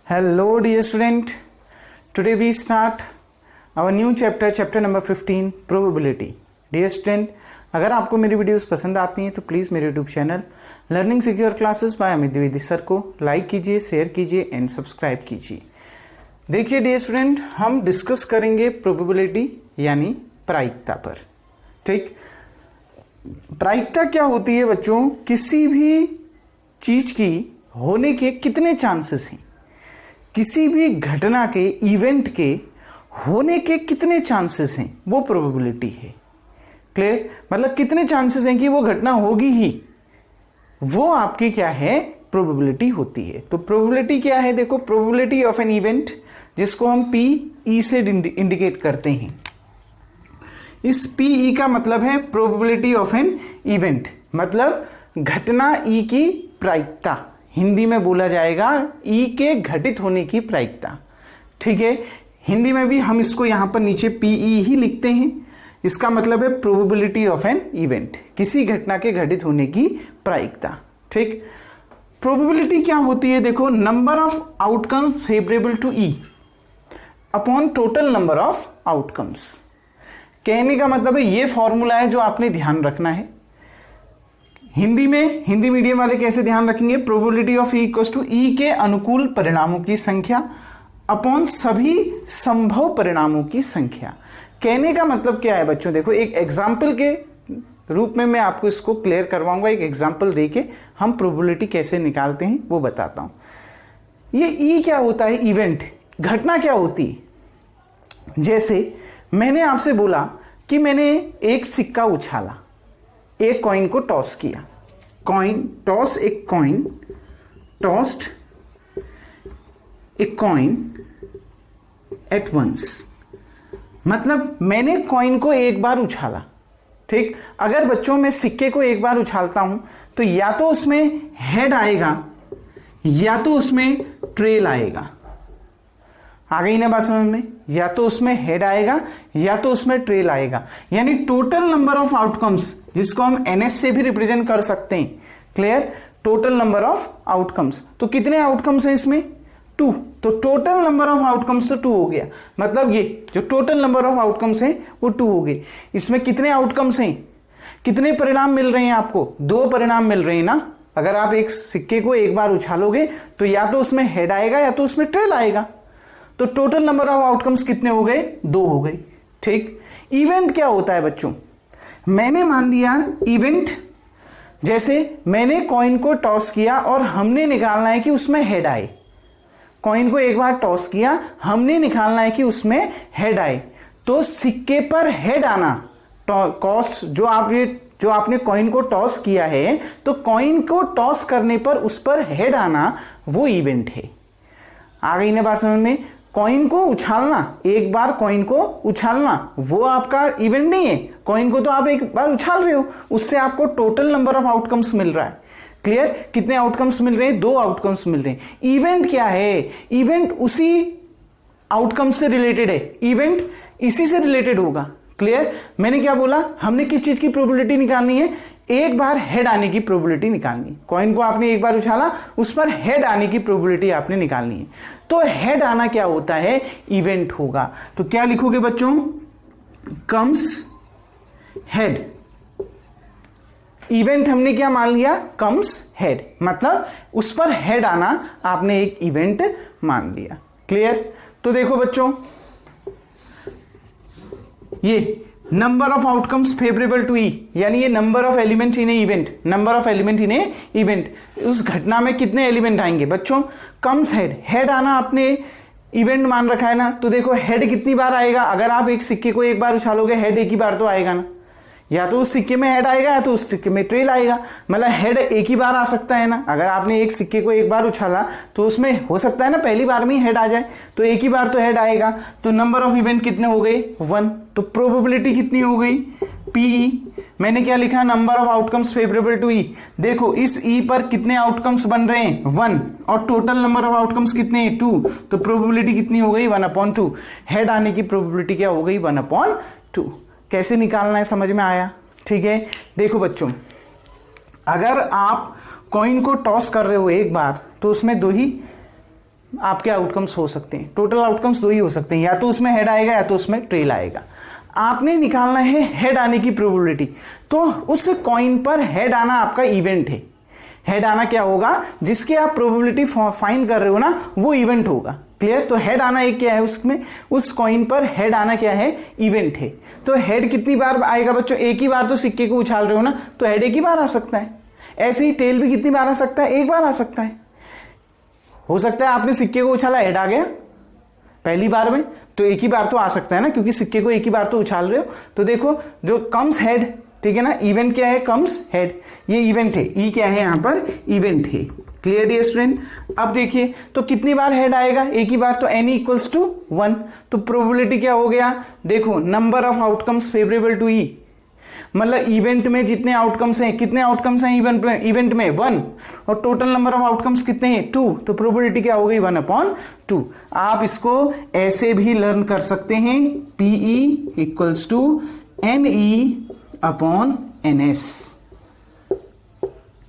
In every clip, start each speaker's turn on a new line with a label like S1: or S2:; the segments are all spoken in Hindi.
S1: Hello dear student, today we start our new chapter number 15 probability. Dear student, अगर आपको मेरी वीडियोस पसंद आती हैं तो प्लीज़ मेरे YouTube channel learning secure classes bye Amit Dwivedi sir को लाइक कीजिए, शेयर कीजिए एंड सब्सक्राइब कीजिए. देखिए डियर स्टूडेंट, हम डिस्कस करेंगे प्रोबेबिलिटी यानी प्रायिकता पर. ठीक, प्रायिकता क्या होती है बच्चों? किसी भी चीज की होने के कितने चांसेस हैं, किसी भी घटना के, इवेंट के होने के कितने चांसेस हैं, वो प्रोबेबिलिटी है. क्लियर? मतलब कितने चांसेस हैं कि वो घटना होगी ही, वो आपकी क्या है? प्रोबेबिलिटी होती है. तो प्रोबेबिलिटी क्या है? देखो, प्रोबेबिलिटी ऑफ एन इवेंट, जिसको हम PE से इंडिकेट करते हैं. इस PE का मतलब है प्रोबेबिलिटी ऑफ एन इवेंट, मतलब घटना E की प्रायिकता. हिंदी में बोला जाएगा E के घटित होने की प्रायिकता. ठीक है, हिंदी में भी हम इसको यहां पर नीचे PE ही लिखते हैं. इसका मतलब है प्रोबेबिलिटी ऑफ एन इवेंट, किसी घटना के घटित होने की प्रायिकता. ठीक, प्रोबेबिलिटी क्या होती है? देखो, number of outcomes favourable to E upon total number of outcomes. कहने का मतलब है ये फॉर्मूला है जो आपने ध्यान रखना है. हिंदी में, हिंदी मीडियम वाले कैसे ध्यान रखेंगे? Probability of E equals to E के अनुकूल परिणामों की संख्या अपॉन सभी संभव परिणामों की संख्या. कहने का मतलब क्या है बच्चों? देखो, एक एग्जाम्पल के रूप में मैं आपको इसको क्लियर करवाऊंगा. एक एग्जाम्पल देके हम प्रोबेबिलिटी कैसे निकालते हैं वो बताता हूं. ये E क्या होता है? इवेंट, घटना क्या होती है? जैसे मैंने आपसे बोला कि मैंने एक सिक्का उछाला, एक कॉइन को टॉस किया. कॉइन टॉस, एक coin tossed a coin at once, मतलब मैंने कॉइन को एक बार उछाला. ठीक, अगर बच्चों मैं सिक्के को एक बार उछालता हूं तो या तो उसमें हेड आएगा या तो उसमें ट्रेल आएगा. आ गई ना बात समझ में? या तो उसमें हेड आएगा या तो उसमें ट्रेल आएगा. यानी टोटल नंबर ऑफ आउटकम्स, जिसको हम NS से भी रिप्रेजेंट कर सकते हैं. Clear? Total number of outcomes. तो कितने आउटकम्स हैं इसमें? 2. तो टोटल नंबर ऑफ आउटकम्स तो 2 हो गया. मतलब ये जो टोटल नंबर ऑफ आउटकम्स हैं वो 2 हो गए. इसमें कितने आउटकम्स हैं, कितने परिणाम मिल रहे हैं आपको? 2 परिणाम मिल रहे हैं ना. अगर आप एक सिक्के को एक बार उछालोगे तो या तो उसमें हेड आएगा या तो उसमें ट्रेल आएगा. तो टोटल नंबर ऑफ आउटकम्स कितने हो गए? 2 हो गए. ठीक, इवेंट क्या होता है बच्चों? मैंने मान लिया इवेंट, जैसे मैंने कॉइन को टॉस किया और हमने निकालना है कि उसमें हेड आए. कॉइन को एक बार टॉस किया, हमने निकालना है कि उसमें हेड आए. तो सिक्के पर हेड आना, टॉस जो आपने कॉइन को टॉस किया है, तो कॉइन को टॉस करने पर उस पर हेड आना वो इवेंट है. आ गई ना बात समझ में? कॉइन को उछालना, एक बार कॉइन को उछालना, वो आपका इवेंट नहीं है. कॉइन को तो आप एक बार उछाल रहे हो, उससे आपको टोटल नंबर ऑफ आउटकम्स मिल रहा है. क्लियर? कितने आउटकम्स मिल रहे हैं? 2 आउटकम्स मिल रहे हैं. इवेंट क्या है? इवेंट उसी आउटकम से रिलेटेड है. इवेंट इसी से रिलेटेड होगा. क्लियर? मैंने क्या बोला? हमने किस चीज की प्रोबेबिलिटी निकालनी है? एक बार हेड आने की प्रोबेबिलिटी निकालनी. कॉइन को आपने एक बार उछाला, उस पर हेड आने की प्रोबेबिलिटी आपने निकालनी है. तो हेड आना क्या होता है? इवेंट होगा. तो क्या लिखोगे बच्चों? Comes head. इवेंट हमने क्या मान लिया? कम्स हेड, मतलब उस पर हेड आना आपने एक इवेंट मान लिया. क्लियर? तो देखो बच्चों, ये number of outcomes favourable to E, यानी ये number of element in a event, number of element in a event. उस घटना में कितने एलिमेंट आएंगे बच्चों? Comes head. हेड आना आपने इवेंट मान रखा है ना. तो देखो, हेड कितनी बार आएगा? अगर आप एक सिक्के को एक बार उछालोगे, हेड एक ही बार तो आएगा ना. या तो उस सिक्के में हेड आएगा या तो उस सिक्के में ट्रेल आएगा. मतलब हेड एक ही बार आ सकता है ना. अगर आपने एक सिक्के को एक बार उछाला तो उसमें हो सकता है ना पहली बार में ही हेड आ जाए, तो एक ही बार तो हेड आएगा. तो नंबर ऑफ इवेंट कितने हो गए? 1. तो प्रोबेबिलिटी कितनी हो गई? PE. मैंने क्या लिखा? Number of outcomes favourable to E. देखो, इस E पर कितने आउटकम्स बन रहे हैं? 1. और टोटल नंबर ऑफ आउटकम्स कितने हैं? 2. तो प्रोबेबिलिटी कितनी हो गई? 1/2. हेड आने की प्रोबेबिलिटी क्या हो गई? 1/2. कैसे निकालना है समझ में आया? ठीक है, देखो बच्चों, अगर आप कॉइन को टॉस कर रहे हो एक बार, तो उसमें 2 ही आपके आउटकम्स हो सकते हैं, टोटल आउटकम्स दो ही हो सकते हैं, या तो उसमें हेड आएगा या तो उसमें टेल आएगा। आपने निकालना है हेड आने की प्रोबेबिलिटी, तो उस कॉइन पर हेड आना आपका इवेंट है। हेड आना क्या होगा, जिसके आप प्रोबेबिलिटी फाइंड कर रहे हो ना, वो इवेंट होगा। क्लियर? तो हेड आना एक क्या है, उसमें उस कॉइन पर हेड आना क्या है, इवेंट है। तो हेड कितनी बार आएगा बच्चों, एक ही बार तो सिक्के को उछाल रहे हो ना, तो हेड एक ही बार आ सकता है। ऐसे ही टेल भी कितनी बार आ सकता है, एक बार आ सकता है। हो सकता है आपने सिक्के को उछाला, हेड आ गया पहली बार में, तो एक ही बार तो आ सकता है ना, क्योंकि सिक्के को एक ही बार तो उछाल रहे हो। तो देखो जो कम्स हेड, ठीक है ना, इवेंट क्या है, कम्स हेड, ये इवेंट है। ई क्या है यहां पर, इवेंट है। Clear dear student? अब देखिए तो कितनी बार हेड आएगा, एक ही बार, तो n इक्वल्स टू 1। तो प्रोबेबिलिटी क्या हो गया, देखो number of outcomes favourable to E, मतलब इवेंट में जितने आउटकम्स हैं, कितने आउटकम्स हैं इवेंट में 1, और टोटल नंबर ऑफ आउटकम्स कितने हैं 2, तो प्रोबेबिलिटी क्या हो गई 1/2। आप इसको ऐसे भी लर्न कर सकते हैं, PE इक्वल्स टू NE/NS।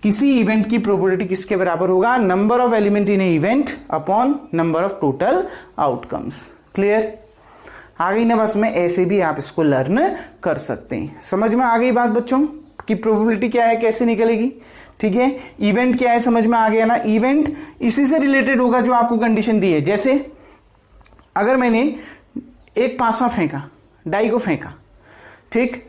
S1: किसी इवेंट की प्रोबेबिलिटी किसके बराबर होगा, number of element in a event upon number of total outcomes. Clear? आ गई ना बस में, ऐसे भी आप इसको लर्न कर सकते हैं। समझ में आ गई बात बच्चों कि प्रोबेबिलिटी क्या है, कैसे निकलेगी? ठीक है, इवेंट क्या है समझ में आ गया ना। इवेंट इसी से रिलेटेड होगा जो आपको कंडीशन दी है। जैसे अगर मैंने एक पासा फेंका, डाई को फेंका, ठीक,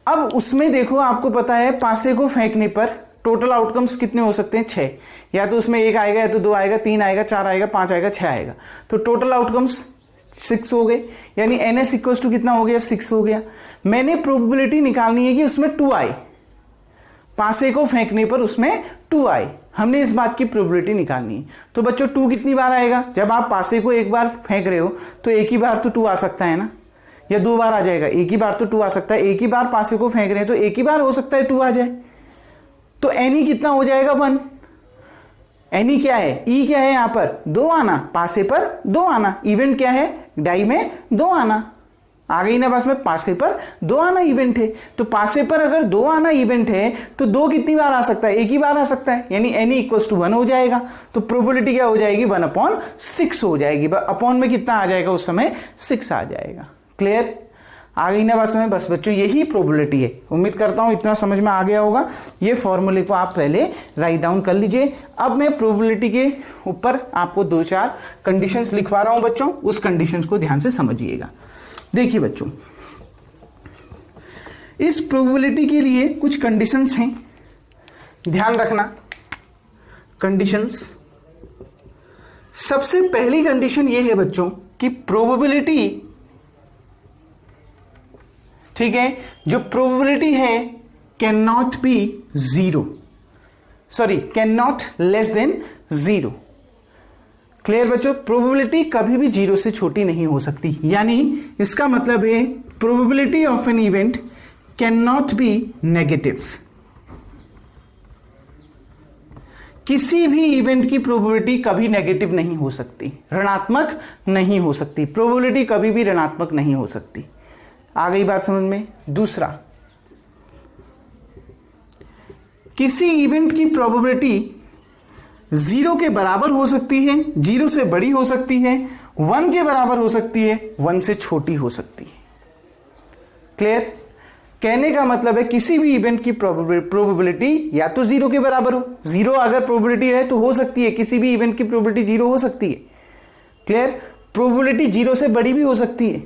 S1: अब उसमें देखो आपको पता है पासे को फेंकने पर टोटल आउटकम्स कितने हो सकते हैं, 6। या तो उसमें 1 आएगा, या तो 2 आएगा, 3 आएगा, 4 आएगा, 5 आएगा, 6 आएगा। तो टोटल आउटकम्स 6 हो गए, यानी NS इक्वल्स टू कितना हो गया, 6 हो गया। मैंने प्रोबेबिलिटी निकालनी है कि उसमें 2 आए, पासे को फेंकने पर उसमें 2 आए, हमने इस बात की प्रोबेबिलिटी निकालनी है। तो बच्चों 2 कितनी बार आएगा, जब आप पासे को एक बार फेंक रहे हो तो एक ही बार तो 2 आ सकता है ना, या 2 बार आ जाएगा, एक ही बार तो 2 आ सकता है। एक ही बार पासे को फेंक रहे हैं तो एक ही बार हो सकता है 2 आ जाए। तो NE कितना हो जाएगा 1। NE क्या है, E क्या है, यहां पर 2 आना, पासे पर 2 आना, इवेंट क्या है, डाई में 2 आना। आ गई ना बस में, पासे पर 2 आना इवेंट है। तो पासे पर अगर 2 आना इवेंट है तो 2 कितनी बार आ सकता है, एक ही बार आ सकता है, यानी NE इक्वल्स टू 1 हो जाएगा। तो प्रोबेबिलिटी क्या हो जाएगी, 1/6 हो जाएगी। अपॉन में कितना आ जाएगा, उस समय 6 आ जाएगा। क्लियर? आ गई ना बस में, बस बच्चों यही प्रोबेबिलिटी है। उम्मीद करता हूं इतना समझ में आ गया होगा। ये फॉर्मूले को आप पहले राइट डाउन कर लीजिए। अब मैं प्रोबेबिलिटी के ऊपर आपको 2-4 कंडीशंस लिखवा रहा हूं बच्चों, उस कंडीशंस को ध्यान से समझिएगा। देखिए बच्चों, इस प्रोबेबिलिटी के लिए कुछ कंडीशंस हैं, ध्यान रखना। कंडीशंस, सबसे पहली कंडीशन ये है बच्चों कि प्रोबेबिलिटी, ठीक है, जो प्रोबेबिलिटी है can not be 0, sorry can not less than 0। Clear बच्चों? प्रोबेबिलिटी कभी भी 0 से छोटी नहीं हो सकती, यानी इसका मतलब है probability of an event can not be negative. किसी भी इवेंट की प्रोबेबिलिटी कभी नेगेटिव नहीं हो सकती, ऋणात्मक नहीं हो सकती। प्रोबेबिलिटी कभी भी ऋणात्मक नहीं हो सकती। आ गई बात समझ में? दूसरा, किसी इवेंट की प्रोबेबिलिटी 0 के बराबर हो सकती है, 0 से बड़ी हो सकती है, 1 के बराबर हो सकती है, 1 से छोटी हो सकती है। क्लियर? कहने का मतलब है किसी भी इवेंट की प्रोबेबिलिटी या तो 0 के बराबर हो, 0 अगर प्रोबेबिलिटी है तो हो सकती है, किसी भी इवेंट की प्रोबेबिलिटी 0 हो सकती है। क्लियर? प्रोबेबिलिटी 0 से बड़ी भी हो सकती है,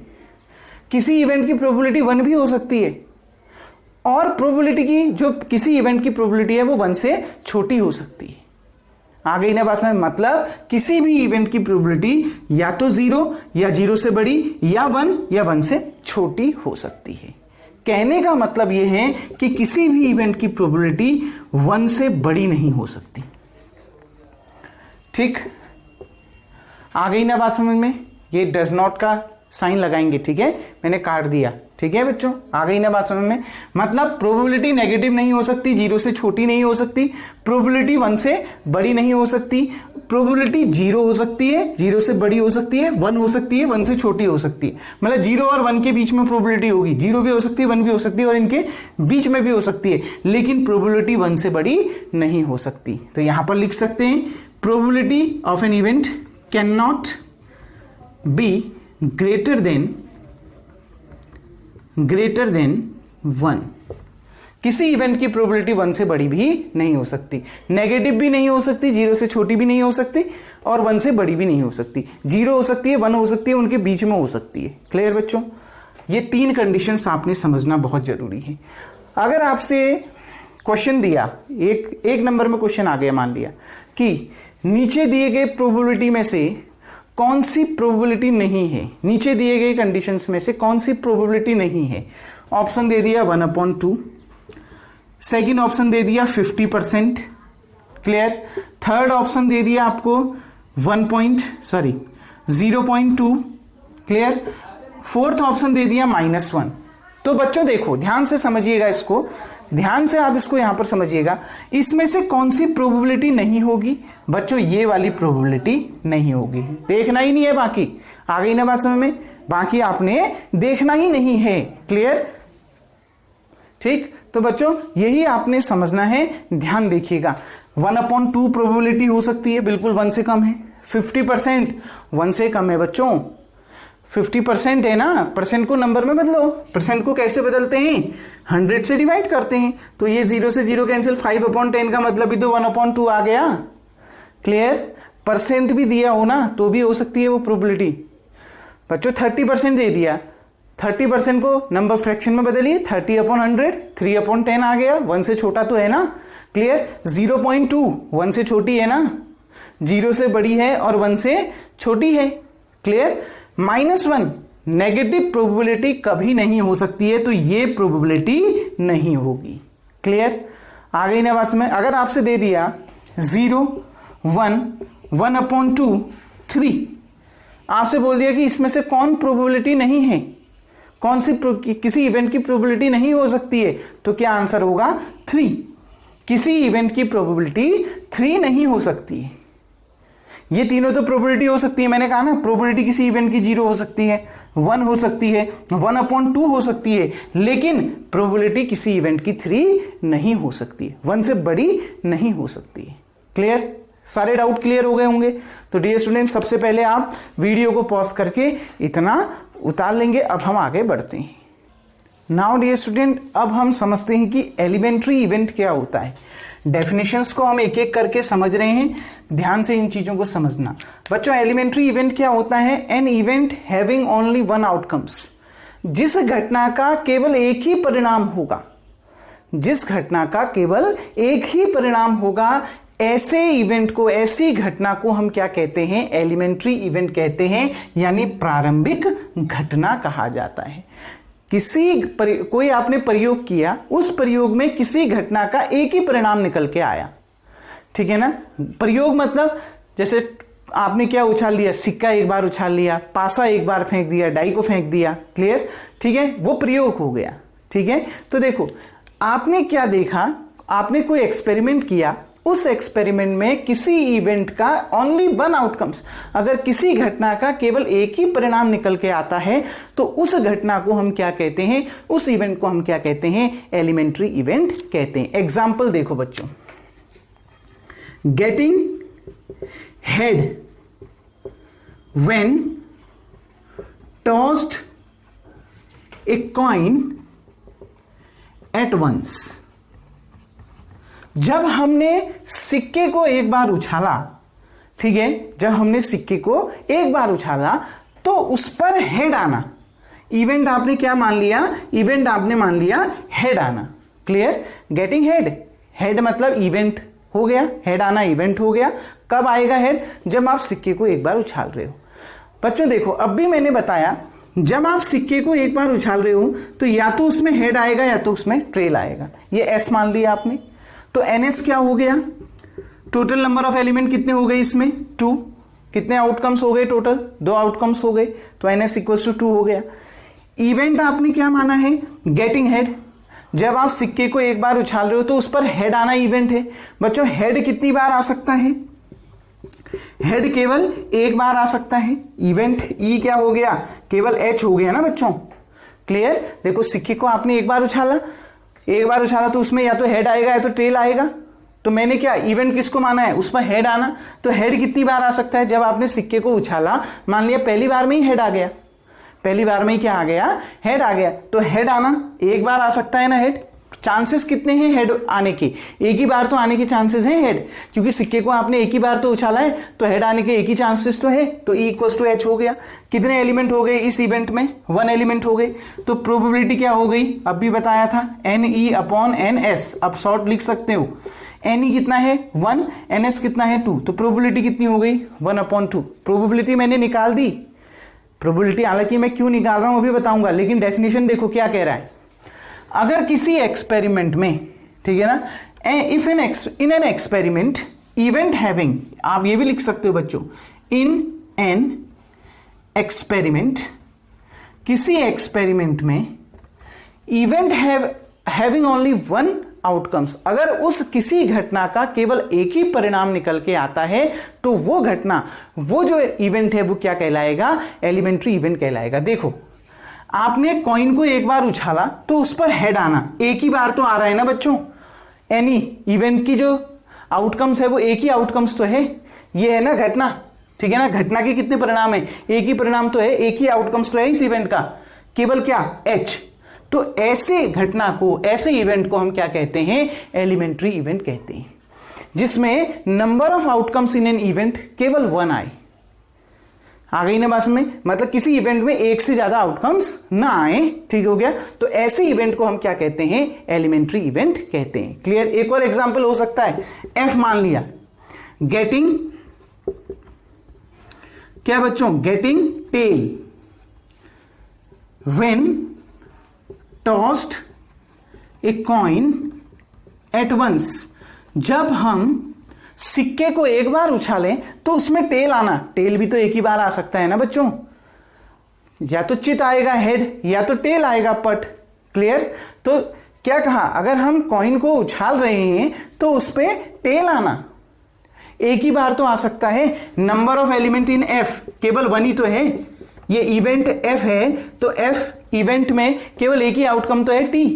S1: किसी इवेंट की प्रोबेबिलिटी 1 भी हो सकती है, और प्रोबेबिलिटी की जो किसी इवेंट की प्रोबेबिलिटी है वो 1 से छोटी हो सकती है। आ गई ना बात में? मतलब किसी भी इवेंट की प्रोबेबिलिटी या तो 0 या 0 से बड़ी, या 1 या 1 से छोटी हो सकती है। कहने का मतलब यह है कि किसी भी इवेंट की प्रोबेबिलिटी 1 से बड़ी नहीं हो सकती। ठीक? आ गई ना बात समझ में? ये डज नॉट का साइन लगाएंगे, ठीक है, मैंने काट दिया। ठीक है बच्चों? आ गई ना बात समझ में? मतलब प्रोबेबिलिटी नेगेटिव नहीं हो सकती, 0 से छोटी नहीं हो सकती, प्रोबेबिलिटी 1 से बड़ी नहीं हो सकती, प्रोबेबिलिटी 0 हो सकती है, 0 से बड़ी हो सकती है, 1 हो सकती है, 1 से छोटी हो सकती है। मतलब 0 और 1 के बीच में प्रोबेबिलिटी होगी, 0 भी हो सकती है, 1 भी हो सकती है, और इनके बीच में भी हो सकती है, लेकिन प्रोबेबिलिटी 1 से बड़ी नहीं हो सकती। तो यहां पर लिख सकते हैं probability of an event can not be greater than 1। किसी इवेंट की प्रोबेबिलिटी 1 से बड़ी भी नहीं हो सकती, नेगेटिव भी नहीं हो सकती, 0 से छोटी भी नहीं हो सकती और 1 से बड़ी भी नहीं हो सकती। 0 हो सकती है, 1 हो सकती है, उनके बीच में हो सकती है। क्लियर बच्चों? ये 3 कंडीशंस आपने समझना बहुत जरूरी है। अगर आपसे क्वेश्चन दिया, एक नंबर में क्वेश्चन आ गया, मान लिया कि नीचे दिए गए प्रोबेबिलिटी में से कौन सी प्रोबेबिलिटी नहीं है, नीचे दिए गए कंडीशंस में से कौन सी प्रोबेबिलिटी नहीं है। ऑप्शन दे दिया 1/2, सेकेंड ऑप्शन दे दिया 50%, क्लियर। थर्ड ऑप्शन दे दिया आपको 0.2, क्लियर। फोर्थ ऑप्शन दे दिया -1। तो बच्चों देखो, ध्यान से समझिएगा इसको, ध्यान से आप इसको यहां पर समझिएगा। इसमें से कौन सी प्रोबेबिलिटी नहीं होगी बच्चों? ये वाली प्रोबेबिलिटी नहीं होगी। देखना ही नहीं है, बाकी आ गई ना बात समझ में? बाकी आपने देखना ही नहीं है। क्लियर? ठीक, तो बच्चों यही आपने समझना है, ध्यान देखिएगा। 1/2 प्रोबेबिलिटी हो सकती है, बिल्कुल 1 से कम है। 50% 1 से कम है बच्चों, 50% है ना। परसेंट को नंबर में बदलो, परसेंट को कैसे बदलते हैं? 100 से डिवाइड करते हैं। तो ये 0 से 0 कैंसिल, 5/10 का मतलब भी तो 1/2 आ गया। क्लियर? परसेंट भी दिया हो ना तो भी हो सकती है वो प्रोबेबिलिटी। बच्चों 30% दे दिया, 30% को नंबर फ्रैक्शन में बदलिए, 30/100, 3/10 आ गया। 1 से छोटा तो है ना। क्लियर? 0.2 1 से छोटी है ना, 0 से बड़ी है और 1 से छोटी है। क्लियर? -1 नेगेटिव प्रोबेबिलिटी कभी नहीं हो सकती है, तो ये प्रोबेबिलिटी नहीं होगी। क्लियर? आ गई ना बात समझ? अगर आपसे दे दिया 0, 1, 1/2, 3, आपसे बोल दिया कि इसमें से कौन प्रोबेबिलिटी नहीं है, कौन सी किसी इवेंट की प्रोबेबिलिटी नहीं हो सकती है, तो क्या आंसर होगा? 3। किसी इवेंट की प्रोबेबिलिटी 3 नहीं हो सकती है। ये तीनों तो प्रोबेबिलिटी हो सकती है, मैंने कहा ना। प्रोबेबिलिटी किसी इवेंट की 0 हो सकती है, 1 हो सकती है, 1/2 हो सकती है, लेकिन प्रोबेबिलिटी किसी इवेंट की 3 नहीं हो सकती है, 1 से बड़ी नहीं हो सकती है। क्लियर? सारे डाउट क्लियर हो गए होंगे। तो डियर स्टूडेंट, सबसे पहले आप वीडियो को पॉज करके इतना उतार लेंगे। अब हम आगे बढ़ते हैं। नाउ डियर स्टूडेंट, अब हम समझते हैं कि एलिमेंट्री इवेंट क्या होता है। डेफिनेशंस को हम एक एक करके समझ रहे हैं, ध्यान से इन चीजों को समझना। बच्चों एलिमेंट्री इवेंट क्या होता है? An event having only 1 outcomes, जिस घटना का केवल एक ही परिणाम होगा, जिस घटना का केवल एक ही परिणाम होगा, ऐसे इवेंट को, ऐसी घटना को हम क्या कहते हैं? एलिमेंट्री इवेंट कहते हैं, यानी प्रारंभिक घटना कहा जाता है। कोई आपने प्रयोग किया, उस प्रयोग में किसी घटना का एक ही परिणाम निकल के आया। ठीक है ना? प्रयोग मतलब जैसे आपने क्या उछाल लिया, सिक्का एक बार उछाल लिया, पासा एक बार फेंक दिया, डाई को फेंक दिया। क्लियर? ठीक है, वो प्रयोग हो गया। ठीक है, तो देखो आपने क्या देखा, आपने कोई एक्सपेरिमेंट किया, उस एक्सपेरिमेंट में किसी इवेंट का ओनली 1 आउटकम्स, अगर किसी घटना का केवल एक ही परिणाम निकल के आता है, तो उस घटना को हम क्या कहते हैं? उस इवेंट को हम क्या कहते हैं? एलिमेंट्री इवेंट कहते हैं। एग्जाम्पल देखो बच्चों, getting head when tossed a coin at once. जब हमने सिक्के को एक बार उछाला, ठीक है, जब हमने सिक्के को एक बार उछाला तो उस पर हेड आना, इवेंट आपने क्या मान लिया? इवेंट आपने मान लिया हेड आना। क्लियर? गेटिंग हेड, हेड मतलब इवेंट हो गया, हेड आना इवेंट हो गया। कब आएगा हेड? जब आप सिक्के को एक बार उछाल रहे हो। बच्चों देखो, अब भी मैंने बताया, जब आप सिक्के को एक बार उछाल रहे हो तो या तो उसमें हेड आएगा या तो उसमें ट्रेल आएगा। ये एस मान लिया आपने, तो एनएस क्या हो गया? टोटल नंबर ऑफ एलिमेंट कितने हो गए इसमें? 2। कितने आउटकम्स हो गए टोटल? 2 आउटकम्स हो गए, तो एनएस इक्वल्स टू 2 हो गया। इवेंट आपने क्या माना है? Getting head. जब आप सिक्के को एक बार उछाल रहे हो तो उस पर हेड आना इवेंट है। बच्चों हेड कितनी बार आ सकता है? हेड केवल एक बार आ सकता है। इवेंट ई क्या हो गया? केवल एच हो गया ना बच्चों। क्लियर? देखो सिक्के को आपने एक बार उछाला तो उसमें या तो हेड आएगा या तो टेल आएगा। तो मैंने क्या इवेंट किसको माना है, उस पर हेड आना। तो हेड कितनी बार आ सकता है, जब आपने सिक्के को उछाला, मान लिया पहली बार में ही हेड आ गया, पहली बार में ही क्या आ गया, हेड आ गया। तो हेड आना एक बार आ सकता है ना हेड। चांसेस कितने हैं हेड आने के, एक ही बार तो आने के चांसेस हैं हेड, क्योंकि सिक्के को आपने एक ही बार तो उछाला है, तो हेड आने के एक ही चांसेस तो है। तो E इक्वल टू H हो गया। कितने एलिमेंट हो गए इस इवेंट में, 1 एलिमेंट हो गए। तो प्रोबेबिलिटी क्या हो गई, अब भी बताया था, NE अपॉन NS। अब शॉर्ट लिख सकते हो, NE कितना है 1, NS कितना है 2, तो प्रोबेबिलिटी कितनी हो गई 1/2। प्रोबेबिलिटी मैंने निकाल दी। प्रोबेबिलिटी हालांकि मैं क्यों निकाल रहा हूं अभी बताऊंगा, लेकिन डेफिनेशन देखो क्या कह रहा है। अगर किसी एक्सपेरिमेंट में, ठीक है ना, if in an experiment event having, आप ये भी लिख सकते हो बच्चों, इन एन एक्सपेरिमेंट, किसी एक्सपेरिमेंट में इवेंट हैविंग ओनली 1 आउटकम्स, अगर उस किसी घटना का केवल एक ही परिणाम निकल के आता है, तो वो घटना, वो जो इवेंट है वो क्या कहलाएगा, एलिमेंट्री इवेंट कहलाएगा। देखो आपने कॉइन को एक बार उछाला तो उस पर हेड आना एक ही बार तो आ रहा है ना बच्चों। एनी इवेंट की जो आउटकम्स है वो एक ही आउटकम्स तो है, ये है ना घटना, ठीक है ना। घटना के कितने परिणाम है, एक ही परिणाम तो है, एक ही आउटकम्स तो है इस इवेंट का, केवल क्या H। तो ऐसे घटना को, ऐसे इवेंट को हम क्या कहते हैं, एलिमेंट्री इवेंट कहते हैं, जिसमें number of outcomes in an event केवल 1 आए। आ गई ना बात में, मतलब किसी इवेंट में एक से ज्यादा आउटकम्स ना आए, ठीक हो गया। तो ऐसे इवेंट को हम क्या कहते हैं, एलिमेंट्री इवेंट कहते हैं। क्लियर। एक और एग्जांपल हो सकता है, F मान लिया, गेटिंग, क्या बच्चों, getting tail when tossed a coin at once. जब हम सिक्के को एक बार उछालें तो उसमें टेल आना, टेल भी तो एक ही बार आ सकता है ना बच्चों, या तो चित आएगा हेड, या तो टेल आएगा पट। क्लियर। तो क्या कहा, अगर हम कॉइन को उछाल रहे हैं तो उस पे टेल आना एक ही बार तो आ सकता है। Number of element in F केवल 1 ही तो है, ये इवेंट F है, तो F इवेंट में केवल एक ही आउटकम तो है T।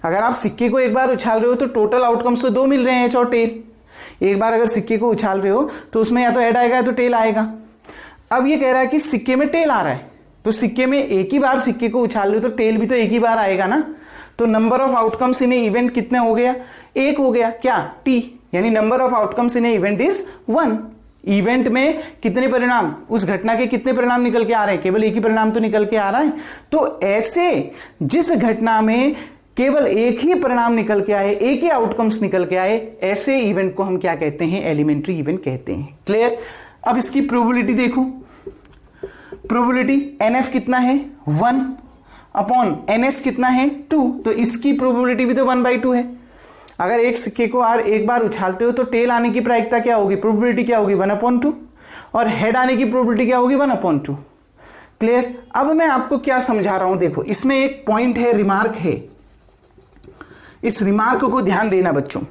S1: अगर आप सिक्के को एक बार उछाल रहे हो तो टोटल आउटकम्स तो 2 मिल रहे हैं, H और टेल। एक बार अगर सिक्के को उछाल रहे हो तो उसमें या तो हेड आएगा या तो टेल आएगा। अब ये कह रहा है कि सिक्के में टेल आ रहा है, तो सिक्के में एक ही बार सिक्के को उछाल रहे हो तो टेल भी तो एक ही बार आएगा ना। तो number of outcomes in a event कितने हो गया, 1 हो गया, क्या T, यानी number of outcomes in a event is 1। Event में कितने परिणाम, उस घटना के कितने परिणाम निकल के आ रहे हैं, केवल एक ही परिणाम तो निकल के आ रहा है। तो ऐसे जिस घटना में केवल एक ही परिणाम निकल के आए, एक ही आउटकम्स निकल के आए, ऐसे इवेंट को हम क्या कहते हैं, एलिमेंट्री इवेंट कहते हैं। क्लियर। अब इसकी प्रोबेबिलिटी देखो, प्रोबेबिलिटी NF कितना है 1 अपॉन NS कितना है 2, तो इसकी प्रोबेबिलिटी भी तो 1/2 है। अगर एक सिक्के को एक बार उछालते हो तो टेल आने की प्रायिकता क्या होगी, प्रोबेबिलिटी क्या होगी 1/2, और हेड आने की प्रोबेबिलिटी क्या होगी 1/2। क्लियर। अब मैं आपको क्या समझा रहा हूं, देखो इसमें एक पॉइंट है, रिमार्क है, इस रिमार्क को ध्यान देना बच्चों।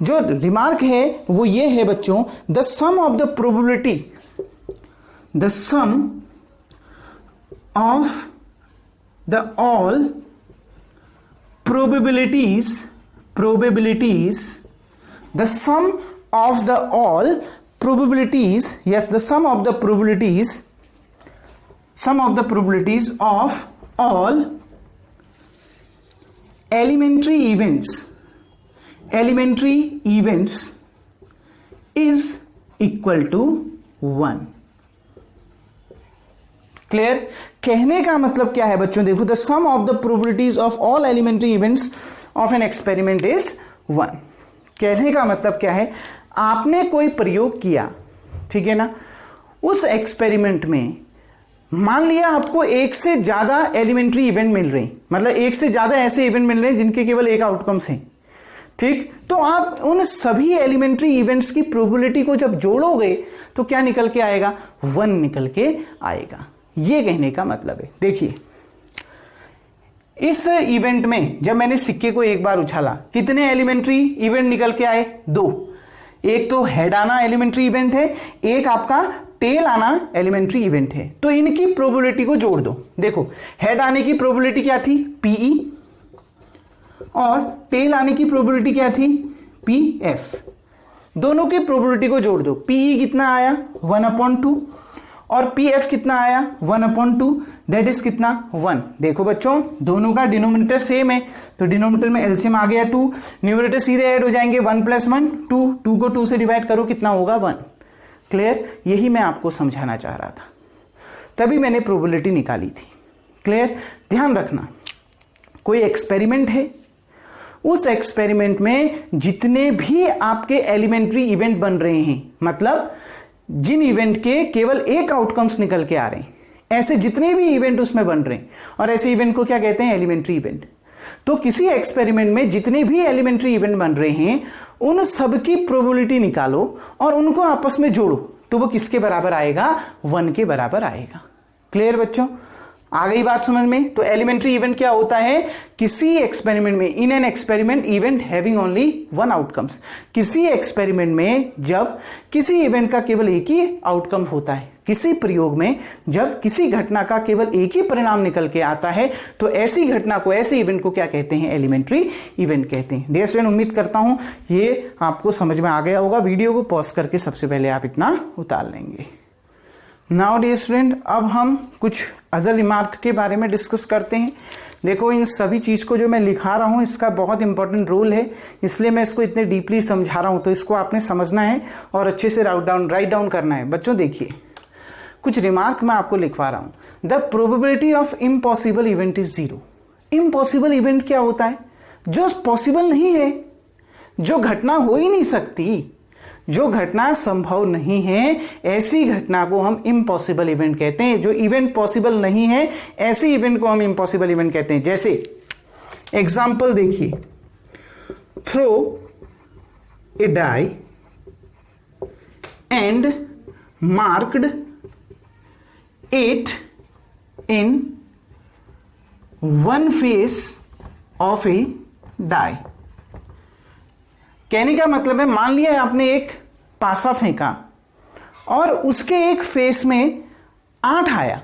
S1: जो रिमार्क है वो ये है बच्चों, the sum of the probability, the sum of the all probabilities, the sum of the all probabilities, yes, the sum of the probabilities of all elementary events is equal to 1। Clear. कहने का मतलब क्या है बच्चों, देखो, the sum of the probabilities of all elementary events of an experiment is 1। कहने का मतलब क्या है, आपने कोई प्रयोग किया, ठीक है ना, उस एक्सपेरिमेंट में मान लिया आपको एक से ज्यादा एलिमेंट्री इवेंट मिल रहे हैं, मतलब एक से ज्यादा ऐसे इवेंट मिल रहे हैं जिनके केवल एक आउटकम्स हैं, ठीक। तो आप उन सभी एलिमेंट्री इवेंट्स की प्रोबेबिलिटी को जब जोड़ोगे तो क्या निकल के आएगा, 1 निकल के आएगा। ये कहने का मतलब है। देखिए इस इवेंट में जब मैंने सिक्के को एक बार उछाला, कितने एलिमेंट्री इवेंट निकल के आए, 2। एक तो हेड आना एलिमेंट्री इवेंट है, एक आपका टेल आना एलिमेंट्री इवेंट है। तो इनकी प्रोबेबिलिटी को जोड़ दो। देखो हेड आने की प्रोबेबिलिटी क्या थी, PE, और टेल आने की प्रोबेबिलिटी क्या थी, PF। दोनों की प्रोबेबिलिटी को जोड़ दो। पीई कितना आया 1/2 और पीएफ कितना आया 1/2, दैट इज कितना 1। देखो बच्चों दोनों का डिनोमिनेटर सेम है तो डिनोमिनेटर में एलसीएम आ गया 2, न्यूमरेटर सीधे ऐड हो जाएंगे 1 + 1 2, 2 को 2 से डिवाइड करो कितना होगा 1। क्लियर, यही मैं आपको समझाना चाह रहा था, तभी मैंने प्रोबेबिलिटी निकाली थी। क्लियर, ध्यान रखना कोई एक्सपेरिमेंट है, उस एक्सपेरिमेंट में जितने भी आपके एलिमेंट्री इवेंट बन रहे हैं, मतलब जिन इवेंट के केवल एक आउटकम्स निकल के आ रहे हैं, ऐसे जितने भी इवेंट उसमें बन रहे हैं, और ऐसे इवेंट को क्या कहते हैं एलिमेंट्री इवेंट। तो किसी एक्सपेरिमेंट में जितने भी एलिमेंट्री इवेंट बन रहे हैं उन सब की प्रोबेबिलिटी निकालो और उनको आपस में जोड़ो तो वो किसके बराबर आएगा 1 के बराबर आएगा। क्लियर बच्चों, आ गई बात समझ में। तो एलिमेंट्री इवेंट क्या होता है, किसी एक्सपेरिमेंट में, in an experiment event having only 1 outcomes, किसी एक्सपेरिमेंट में जब किसी इवेंट का केवल एक ही आउटकम होता है, किसी प्रयोग में जब किसी घटना का केवल एक ही परिणाम निकल के आता है, तो ऐसी घटना को, ऐसे इवेंट को क्या कहते हैं एलिमेंट्री इवेंट कहते हैं। डियर स्टूडेंट, उम्मीद करता हूं ये आपको समझ में आ गया होगा। वीडियो को पॉज करके सबसे पहले आप इतना उतार लेंगे। नाउ डियर स्टूडेंट, अब हम कुछ अदर रिमार्क के बारे में डिस्कस करते हैं। देखो इन सभी चीज़ को जो मैं लिखा रहा हूँ इसका बहुत इंपॉर्टेंट रोल है, इसलिए मैं इसको इतने डीपली समझा रहा हूँ, तो इसको आपने समझना है और अच्छे से राइट डाउन करना है। बच्चों देखिए कुछ रिमार्क मैं आपको लिखवा रहा हूँ। The probability of impossible event is 0। Impossible event क्या होता है, जो पॉसिबल नहीं है, जो घटना हो ही नहीं सकती, जो घटना संभव नहीं है, ऐसी घटना को हम इम्पॉसिबल इवेंट कहते हैं। जो इवेंट पॉसिबल नहीं है ऐसे इवेंट को हम इम्पॉसिबल इवेंट कहते हैं। जैसे एग्जांपल देखिए, throw a die and marked it in one face of a die. कहने का मतलब है, मान लिया आपने एक पासा फेंका और उसके एक फेस में 8 आया,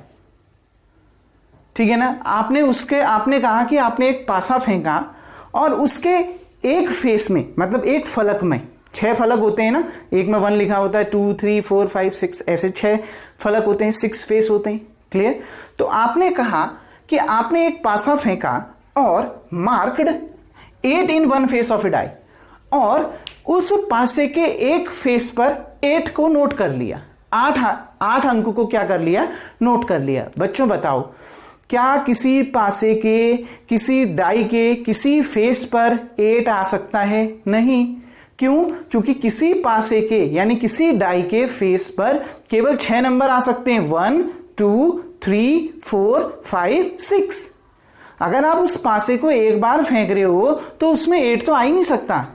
S1: ठीक है ना। आपने कहा कि आपने एक पासा फेंका और उसके एक फेस में, मतलब एक फलक में, 6 फलक होते हैं ना, एक में 1 लिखा होता है, 2 3 4 5 6 ऐसे 6 फलक होते हैं, 6 फेस होते हैं। क्लियर, तो आपने कहा कि आपने एक पासा फेंका और marked 8 in one face of a die, और उस पासे के एक फेस पर 8 को नोट कर लिया, 8 अंक को क्या कर लिया, नोट कर लिया। बच्चों बताओ, क्या किसी पासे के, किसी डाई के किसी फेस पर 8 आ सकता है? नहीं। क्यों? क्योंकि किसी पासे के यानी किसी डाई के फेस पर केवल 6 नंबर आ सकते हैं, 1 2 3 4 5 6। अगर आप उस पासे को एक बार फेंक रहे हो तो उसमें 8 तो आ ही नहीं सकता।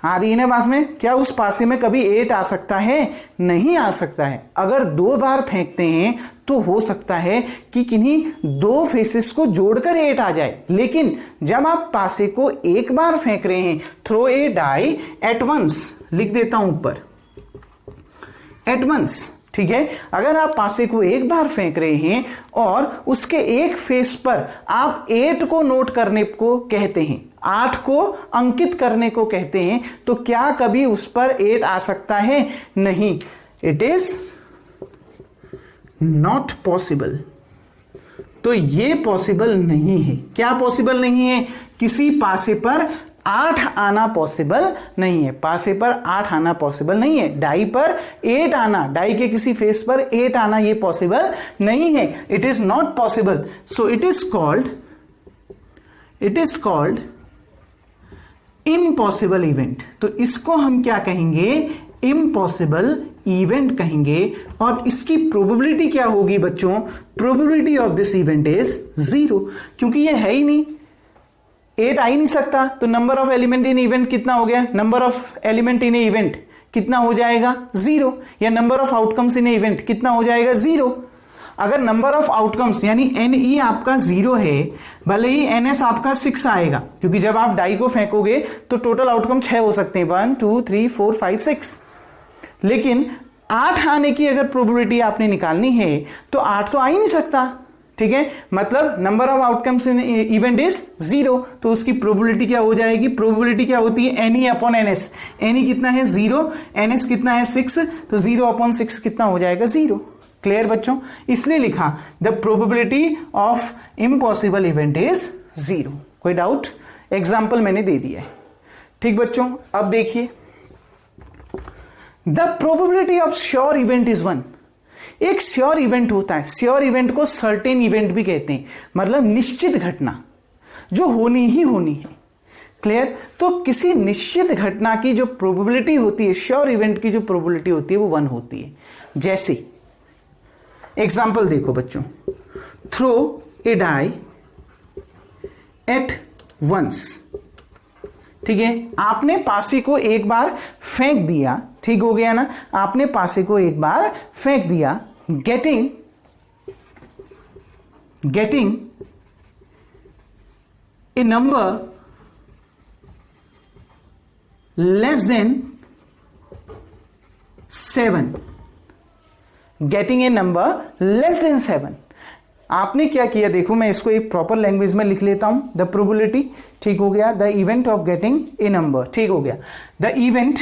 S1: आ रही है ना बात में? क्या उस पासे में कभी 8 आ सकता है? नहीं आ सकता है। अगर 2 बार फेंकते हैं तो हो सकता है कि किन्हीं 2 फेसेस को जोड़कर 8 आ जाए, लेकिन जब आप पासे को एक बार फेंक रहे हैं, throw a die at once, लिख देता हूं ऊपर, एट वंस, ठीक है। अगर आप पासे को एक बार फेंक रहे हैं और उसके एक फेस पर आप 8 को नोट करने को कहते हैं, 8 को अंकित करने को कहते हैं, तो क्या कभी उस पर 8 आ सकता है? नहीं, इट इज नॉट पॉसिबल। तो ये पॉसिबल नहीं है। क्या पॉसिबल नहीं है? किसी पासे पर 8 आना पॉसिबल नहीं है। पासे पर 8 आना पॉसिबल नहीं है। डाई पर 8 आना, डाई के किसी फेस पर 8 आना ये पॉसिबल नहीं है। It is not possible. So it is called impossible event. तो इसको हम क्या कहेंगे? इम्पॉसिबल इवेंट कहेंगे। और इसकी प्रोबेबिलिटी क्या होगी बच्चों? Probability of this event is 0, क्योंकि ये है ही नहीं, 8 आ ही नहीं सकता। तो number of element in event कितना हो गया? Number of element in event कितना हो जाएगा? 0। या number of outcomes in event कितना हो जाएगा? 0। अगर नंबर ऑफ आउटकम्स यानी NE आपका 0 है, भले ही NS आपका 6 आएगा, क्योंकि जब आप डाई को फेंकोगे तो टोटल आउटकम 6 हो सकते हैं, 1 2 3 4 5 6, लेकिन 8 आने की अगर प्रोबेबिलिटी आपने निकालनी है तो 8 तो आ ही नहीं सकता, ठीक है, मतलब number of outcomes in event is 0, तो उसकी प्रोबेबिलिटी क्या हो जाएगी, प्रोबेबिलिटी क्या होती है एनी अपॉन एनएस, एनी कितना है 0, एनएस कितना है 6, तो 0 अपॉन 6 कितना हो जाएगा 0। क्लियर बच्चों, इसलिए लिखा the probability of impossible event is 0। कोई डाउट, एग्जाम्पल मैंने दे दिया है। ठीक बच्चों, अब देखिए the probability of sure event is 1। एक श्योर इवेंट होता है, श्योर इवेंट को सर्टेन इवेंट भी कहते हैं, मतलब निश्चित घटना जो होनी ही होनी है। क्लियर, तो किसी निश्चित घटना की जो प्रोबेबिलिटी होती है, श्योर इवेंट की जो प्रोबेबिलिटी होती है वो 1 होती है। जैसे एग्जाम्पल देखो बच्चों, throw a die at once. ठीक है, आपने पासे को एक बार फेंक दिया, ठीक हो गया ना, आपने पासे को एक बार फेंक दिया, getting a number less than 7, getting a number less than 7। आपने क्या किया, देखो मैं इसको एक प्रॉपर लैंग्वेज में लिख लेता हूं, द प्रोबेबिलिटी, ठीक हो गया, the event of getting a number, ठीक हो गया, द इवेंट,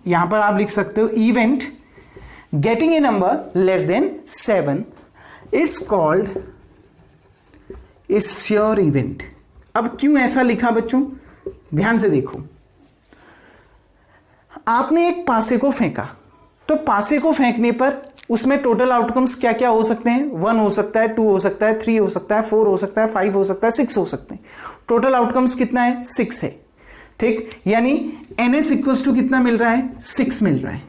S1: यहां पर आप लिख सकते हो event getting a number less than 7 is called a sure event. अब क्यों ऐसा लिखा बच्चों, ध्यान से देखो, आपने एक पासे को फेंका, तो पासे को फेंकने पर उसमें टोटल आउटकम्स क्या क्या हो सकते हैं, 1 हो सकता है, 2 हो सकता है, 3 हो सकता है, 4 हो सकता है, 5 हो सकता है, 6 हो सकते हैं। टोटल आउटकम्स कितना है, 6 है। ठीक, यानी एनएस इक्वल्स टू कितना मिल रहा है, 6 मिल रहा है।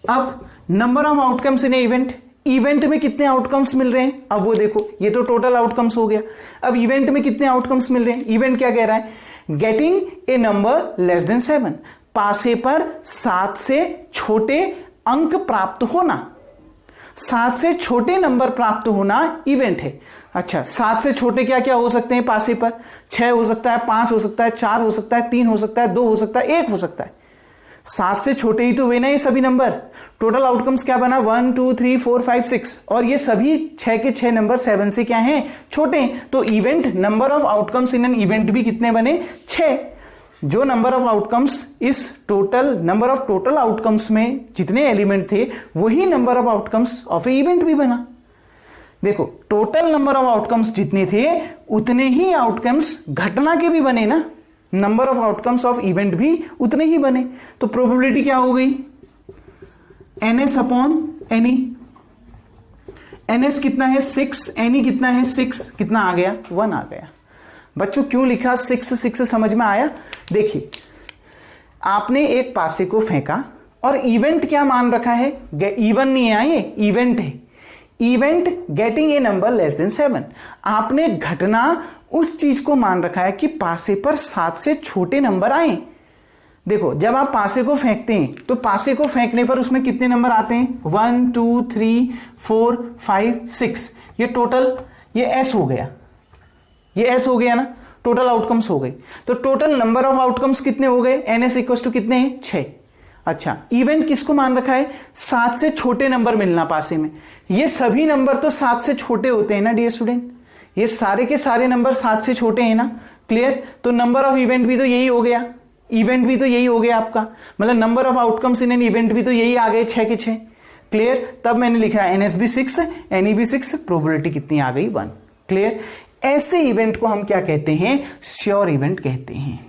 S1: अब number of outcomes in event, event में कितने आउटकम्स मिल रहे हैं, अब वो देखो, ये तो टोटल आउटकम्स हो गया। अब इवेंट में कितने आउटकम्स मिल रहे हैं, इवेंट क्या कह रहा है, getting a number less than 7, पासे पर 7 से छोटे अंक प्राप्त होना, 7 से छोटे नंबर प्राप्त होना इवेंट है। अच्छा, 7 से छोटे क्या क्या हो सकते हैं पासे पर, 6 हो सकता है, 5 हो सकता है, 4 हो सकता है, 3 हो सकता है, 2 हो सकता है, 1 हो सकता है। 7 से छोटे ही तो हुए ना ये सभी नंबर। टोटल आउटकम्स क्या बना, 1 2 3 4 5 6, और ये सभी 6 के 6 नंबर 7 से क्या हैं, छोटे हैं। तो event number of outcomes in an event भी कितने बने, 6। जो नंबर ऑफ आउटकम्स इस total number of total outcomes में जितने एलिमेंट थे वही number of outcomes of A event भी बना। देखो, टोटल नंबर ऑफ आउटकम्स जितने थे उतने ही आउटकम्स घटना के भी बने ना, number of outcomes of event भी उतने ही बने। तो प्रोबेबिलिटी क्या हो गई, एनएस अपॉन एनी। एनएस कितना है 6, एनी कितना है 6, कितना आ गया 1 आ गया। बच्चों क्यों लिखा 6 6 समझ में आया। देखिए, आपने एक पासे को फेंका और इवेंट क्या मान रखा है, इवन नहीं है, ये इवेंट है। Event getting a number less than 7, आपने घटना उस चीज को मान रखा है कि पासे पर 7 से छोटे नंबर आए। देखो, जब आप पासे को फेंकते हैं तो पासे को फेंकने पर उसमें कितने नंबर आते हैं, 1 2 3 4 5 6, ये टोटल, ये एस हो गया, ये एस हो गया ना, टोटल आउटकम्स हो गए। तो टोटल नंबर ऑफ आउटकम्स कितने हो गए, एनएस इक्वल्स टू कितने हैं, 6। अच्छा, इवेंट किसको मान रखा है, 7 से छोटे नंबर मिलना पासे में। ये सभी नंबर तो 7 से छोटे होते हैं ना डियर स्टूडेंट, ये सारे के सारे नंबर 7 से छोटे हैं ना। क्लियर, तो नंबर ऑफ इवेंट भी तो यही हो गया, इवेंट भी तो यही हो गया आपका, मतलब number of outcomes in an event भी तो यही आ गए, 6 के 6। क्लियर, तब मैंने लिखा एनएस भी 6, एनई भी 6, प्रोबेबिलिटी कितनी आ गई 1। क्लियर, ऐसे इवेंट को हम क्या कहते हैं, श्योर इवेंट कहते हैं।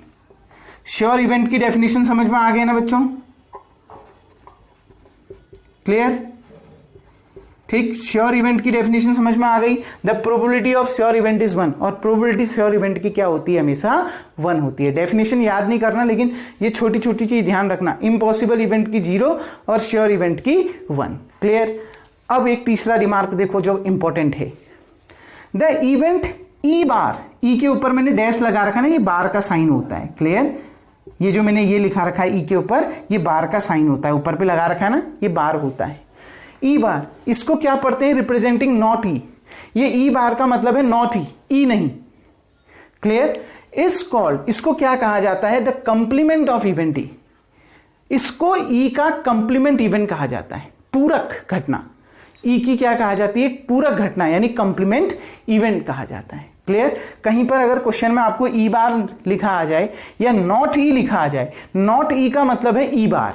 S1: श्योर इवेंट की डेफिनेशन समझ में आ गए ना बच्चों, क्लियर। ठीक, श्योर इवेंट की डेफिनेशन समझ में आ गई। The probability of sure event is 1, और प्रोबेबिलिटी श्योर इवेंट की क्या होती है, हमेशा 1 होती है। डेफिनेशन याद नहीं करना, लेकिन ये छोटी छोटी चीज ध्यान रखना, इम्पॉसिबल इवेंट की 0 और श्योर इवेंट की 1। क्लियर। अब एक तीसरा रिमार्क देखो जो इंपॉर्टेंट है, द इवेंट ई बार, ई के ऊपर मैंने डैश लगा रखा ना, ये बार का साइन होता है। क्लियर, ये जो मैंने ये लिखा रखा है ई के ऊपर, ये बार का साइन होता है, ऊपर पे लगा रखा है ना, ये बार होता है। ई बार, इसको क्या पढ़ते हैं, रिप्रेजेंटिंग नॉट ई। ये ई बार का मतलब है नॉट ई नहीं। क्लियर, इज कॉल्ड, इसको क्या कहा जाता है, the complement of event E. इसको ई का कंप्लीमेंट इवेंट कहा जाता है, पूरक घटना। ई की क्या कहा जाती है, पूरक घटना यानी कंप्लीमेंट इवेंट कहा जाता है। क्लियर। कहीं पर अगर क्वेश्चन में आपको ई बार लिखा आ जाए या नॉट ई लिखा आ जाए, नॉट ई का मतलब है ई बार,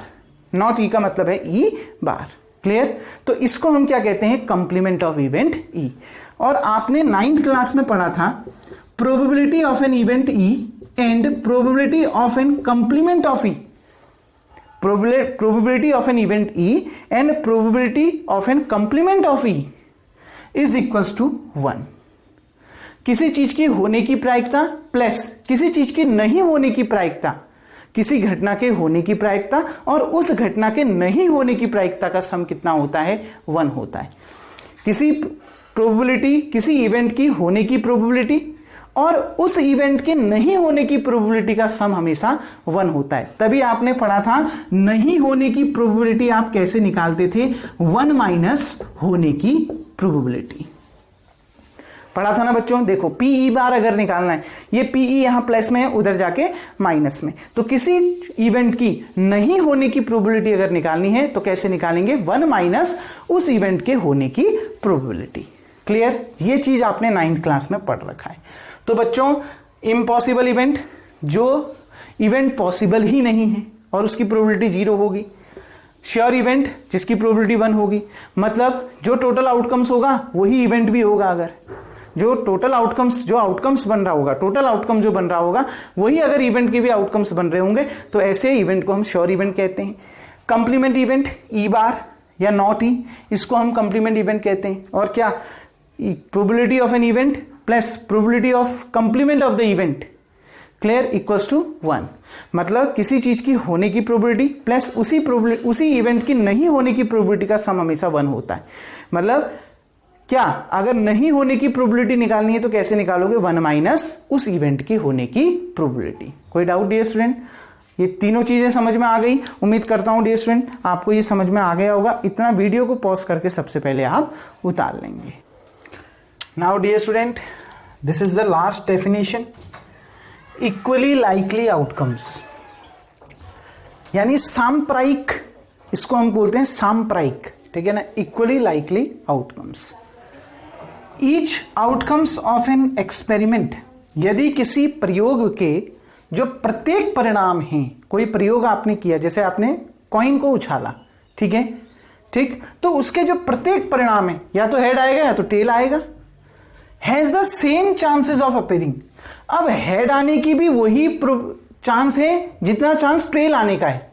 S1: नॉट ई का मतलब है ई बार। क्लियर। तो इसको हम क्या कहते हैं, कंप्लीमेंट ऑफ इवेंट ई। और आपने 9th क्लास में पढ़ा था probability of an event E and probability of an complement of E. probability of an event E and probability of an complement of E is equals to 1। किसी चीज की होने की प्रायिकता प्लस किसी चीज की नहीं होने की प्रायिकता, किसी घटना के होने की प्रायिकता और उस घटना के नहीं होने की प्रायिकता का सम कितना होता है, 1 होता है। किसी प्रोबेबिलिटी, किसी इवेंट की होने की प्रोबेबिलिटी और उस इवेंट के नहीं होने की प्रोबेबिलिटी का सम हमेशा 1 होता है। तभी आपने पढ़ा था नहीं होने की प्रोबेबिलिटी आप कैसे निकालते थे, 1 माइनस होने की प्रोबेबिलिटी पढ़ा था ना बच्चों। देखो पीई बार अगर निकालना है, ये पीई यहां प्लस में है, उधर जाके माइनस में, तो किसी इवेंट की नहीं होने की प्रोबेबिलिटी अगर निकालनी है तो कैसे निकालेंगे, 1 माइनस उस इवेंट के होने की प्रोबेबिलिटी। क्लियर। ये चीज आपने 9th क्लास में पढ़ रखा है। तो बच्चों इम्पॉसिबल इवेंट, जो इवेंट पॉसिबल ही नहीं है और उसकी प्रोबेबिलिटी 0 होगी। श्योर इवेंट जिसकी प्रोबेबिलिटी 1 होगी, मतलब जो टोटल आउटकम्स होगा वही इवेंट भी होगा। अगर जो टोटल आउटकम्स, जो आउटकम्स बन रहा होगा, टोटल आउटकम जो बन रहा होगा वही अगर इवेंट के भी आउटकम्स बन रहे होंगे तो ऐसे इवेंट को हम श्योर इवेंट कहते हैं। कंप्लीमेंट इवेंट ई बार या नॉट ई, इसको हम कंप्लीमेंट इवेंट कहते हैं। और क्या, probability of an event plus probability of complement of the event, clear, equals to 1। मतलब किसी चीज की होने की प्रोबेबिलिटी प्लस उसी इवेंट की नहीं होने की प्रोबेबिलिटी का सम हमेशा 1 होता है। मतलब क्या, अगर नहीं होने की प्रोबेबिलिटी निकालनी है तो कैसे निकालोगे, 1 माइनस उस इवेंट की होने की प्रोबेबिलिटी। कोई डाउट डियर स्टूडेंट? ये तीनों चीजें समझ में आ गई। उम्मीद करता हूं डियर स्टूडेंट आपको ये समझ में आ गया होगा। इतना वीडियो को पॉज करके सबसे पहले आप उतार लेंगे। Now dear student, this is the last definition, equally likely outcomes, यानी सांप्रदायिक, इसको हम बोलते हैं सांप्रदायिक, ठीक है ना, equally likely outcomes. Each outcomes of an experiment, यदि किसी प्रयोग के जो प्रत्येक परिणाम हैं, कोई प्रयोग आपने किया, जैसे आपने कॉइन को उछाला, ठीक है, ठीक, तो उसके जो प्रत्येक परिणाम है, या तो हेड आएगा या तो टेल आएगा, has the same chances of appearing. अब हेड आने की भी वही चांस है जितना चांस टेल आने का है।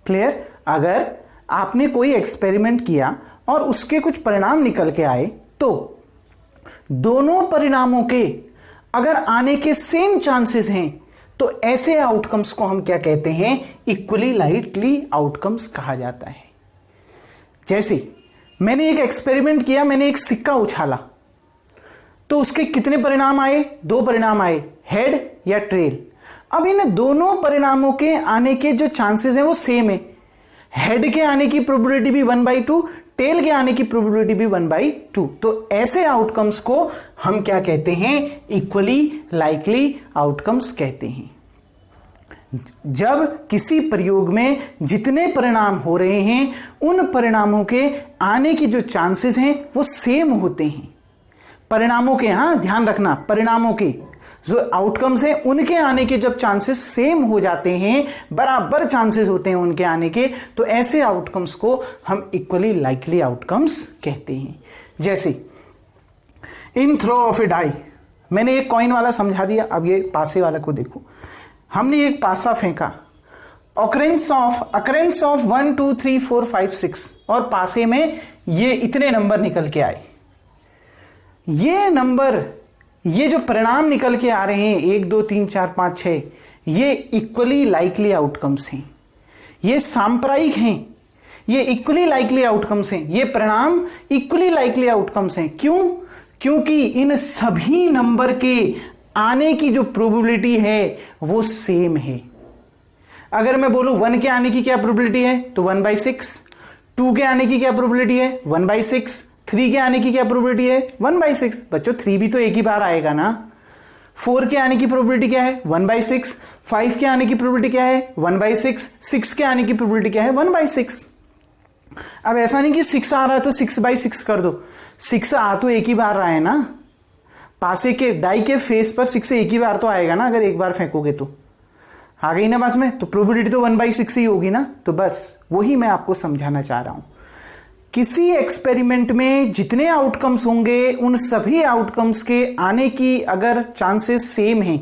S1: क्लियर। अगर आपने कोई एक्सपेरिमेंट किया और उसके कुछ परिणाम निकल के आए तो दोनों परिणामों के अगर आने के सेम चांसेस हैं तो ऐसे आउटकम्स को हम क्या कहते हैं, इक्वली लाइकली आउटकम्स कहा जाता है। जैसे मैंने एक एक्सपेरिमेंट किया, मैंने एक सिक्का उछाला तो उसके कितने परिणाम आए, 2 परिणाम आए, हेड या टेल। अब इन दोनों परिणामों के आने के जो चांसेस हैं वो सेम है। हेड के आने की प्रोबेबिलिटी भी 1/2, टेल के आने की प्रोबेबिलिटी भी 1/2। तो ऐसे आउटकम्स को हम क्या कहते हैं, इक्वली लाइकली आउटकम्स कहते हैं। जब किसी प्रयोग में जितने परिणाम हो रहे हैं उन परिणामों के आने की जो चांसेस हैं वो सेम होते हैं। परिणामों के, हाँ ध्यान रखना, परिणामों के जो आउटकम्स हैं उनके आने के जब चांसेस सेम हो जाते हैं, बराबर चांसेस होते हैं उनके आने के, तो ऐसे आउटकम्स को हम इक्वली लाइकली आउटकम्स कहते हैं। जैसे इन थ्रो ऑफ ए डाई, मैंने एक कॉइन वाला समझा दिया, अब ये पासे वाला को देखो। हमने एक पासा फेंका, अकरेंस ऑफ 1 2 3 4 5 6, और पासे में ये इतने नंबर निकल के आए। ये नंबर, ये जो परिणाम निकल के आ रहे हैं 1 2 3 4 5 6, ये इक्वली लाइकली आउटकम्स हैं, ये सांप्रदायिक हैं, ये इक्वली लाइकली आउटकम्स हैं, ये परिणाम इक्वली लाइकली आउटकम्स हैं। क्यों? क्योंकि इन सभी नंबर के आने की जो प्रोबेबिलिटी है वो सेम है। अगर मैं बोलूं 1 के आने की क्या प्रोबेबिलिटी है तो 1/6, 2 के आने की क्या प्रोबेबिलिटी है 1/6, 3 के आने की क्या प्रोबेबिलिटी है 1/6। बच्चों 3 भी तो एक ही बार आएगा ना। 4 के आने की प्रोबेबिलिटी क्या है 1/6, 5 के आने की प्रोबेबिलिटी क्या है 1/6, 6 के आने की प्रोबेबिलिटी क्या है 1/6। अब ऐसा नहीं कि 6 आ रहा है तो 6/6 कर दो, 6 आ तो एक ही बार रहा है ना, पासे के डाई के फेस पर 6 एक ही बार तो आएगा ना, अगर एक बार फेंकोगे तो आ गई ना पास में, तो प्रोबेबिलिटी तो 1/6 ही होगी ना। तो बस वही मैं आपको समझाना चाह रहा हूं, किसी एक्सपेरिमेंट में जितने आउटकम्स होंगे उन सभी आउटकम्स के आने की अगर चांसेस सेम हैं,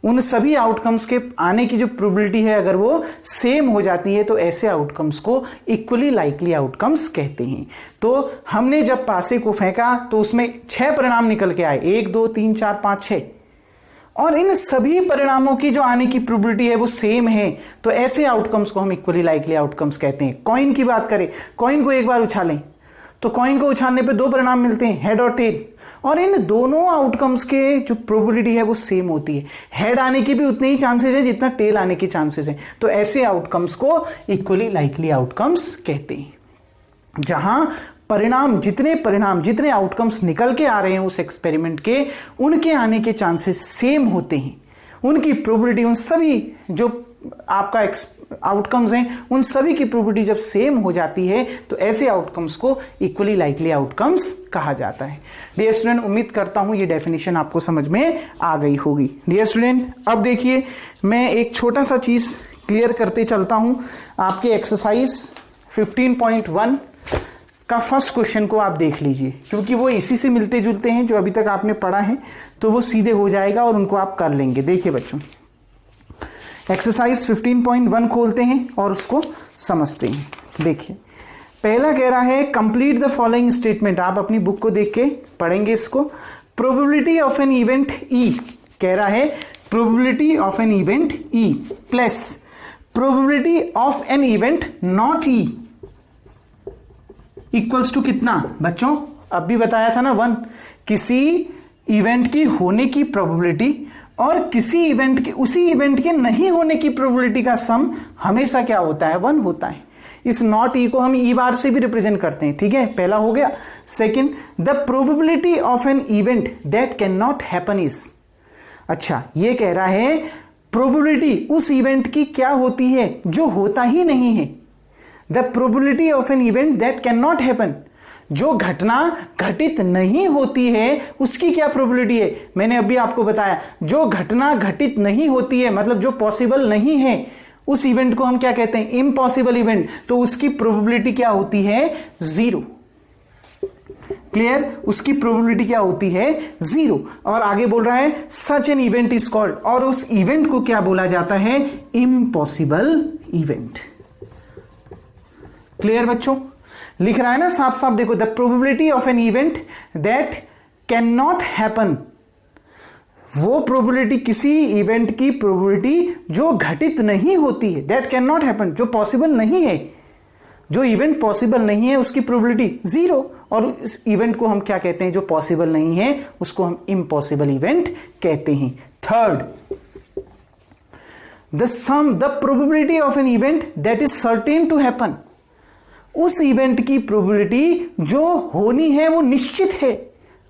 S1: उन सभी आउटकम्स के आने की जो प्रोबेबिलिटी है अगर वो सेम हो जाती है तो ऐसे आउटकम्स को इक्वली लाइकली आउटकम्स कहते हैं। तो हमने जब पासे को फेंका तो उसमें 6 परिणाम निकल के आए, 1 2 3 4 5 6, और इन सभी परिणामों की जो आने की प्रोबेबिलिटी है वो सेम है, तो ऐसे आउटकम्स को हम इक्वली लाइकली आउटकम्स कहते हैं। कॉइन की बात करें, कॉइन को एक बार उछालें तो कॉइन को उछालने पे 2 परिणाम मिलते हैं, हेड और टेल, और इन दोनों आउटकम्स के जो प्रोबेबिलिटी है वो सेम होती है। हेड आने की भी उतने ही चांसेस है जितना टेल आने की चांसेस है, तो ऐसे आउटकम्स को इक्वली लाइकली आउटकम्स कहते हैं। जहां जितने आउटकम्स निकल के आ रहे हैं उस एक्सपेरिमेंट के, उनके आने के चांसेस सेम होते हैं, उनकी प्रोबेबिलिटी, उन सभी जो आपका आउटकम्स हैं उन सभी की प्रोबेबिलिटी जब सेम हो जाती है तो ऐसे आउटकम्स को इक्वली लाइकली आउटकम्स कहा जाता है। डियर स्टूडेंट, उम्मीद करता हूं ये डेफिनेशन आपको समझ में आ गई होगी। डियर स्टूडेंट, अब देखिए मैं एक छोटा सा चीज क्लियर करते चलता हूं। आपके एक्सरसाइज 15.1 का फर्स्ट क्वेश्चन को आप देख लीजिए, क्योंकि वो इसी से मिलते जुलते हैं जो अभी तक आपने पढ़ा है, तो वो सीधे हो जाएगा और उनको आप कर लेंगे। देखिए बच्चों, एक्सरसाइज 15.1 खोलते हैं और उसको समझते हैं। देखिए पहला कह रहा है कंप्लीट द फॉलोइंग स्टेटमेंट। आप अपनी बुक को देख के पढ़ेंगे इसको। Probability of an event E, कह रहा है probability of an event E plus probability of an event not E equals to कितना बच्चों, अब भी बताया था ना 1। किसी इवेंट की होने की प्रोबेबिलिटी और किसी इवेंट के, उसी इवेंट के नहीं होने की प्रोबेबिलिटी का सम हमेशा क्या होता है, 1 होता है। इस नॉट ई को हम ई बार से भी रिप्रेजेंट करते हैं, ठीक है, पहला हो गया। Second, the probability of an event that can not happen is, अच्छा ये कह रहा है प्रोबेबिलिटी उस इवेंट की क्या होती है जो होता ही नहीं है। The probability of an event that can not happen, जो घटना घटित नहीं होती है उसकी क्या प्रोबेबिलिटी है। मैंने अभी आपको बताया जो घटना घटित नहीं होती है मतलब जो पॉसिबल नहीं है, उस इवेंट को हम क्या कहते हैं, इम्पॉसिबल इवेंट, तो उसकी प्रोबेबिलिटी क्या होती है, 0। क्लियर, उसकी प्रोबेबिलिटी क्या होती है, 0। और आगे बोल रहा है such an event is called, और उस इवेंट को क्या बोला जाता है, इम्पॉसिबल इवेंट। क्लियर बच्चों, लिख रहा है ना साफ साफ, देखो the probability of an event that can not happen, वो प्रोबेबिलिटी, किसी इवेंट की प्रोबेबिलिटी जो घटित नहीं होती है, दैट कैन नॉट हैपन, जो पॉसिबल नहीं है, जो इवेंट पॉसिबल नहीं है उसकी प्रोबेबिलिटी 0, और इस इवेंट को हम क्या कहते हैं, जो पॉसिबल नहीं है उसको हम इम्पॉसिबल इवेंट कहते हैं। Third, the probability of an event that is certain to happen, उस इवेंट की प्रोबेबिलिटी जो होनी है वो निश्चित है।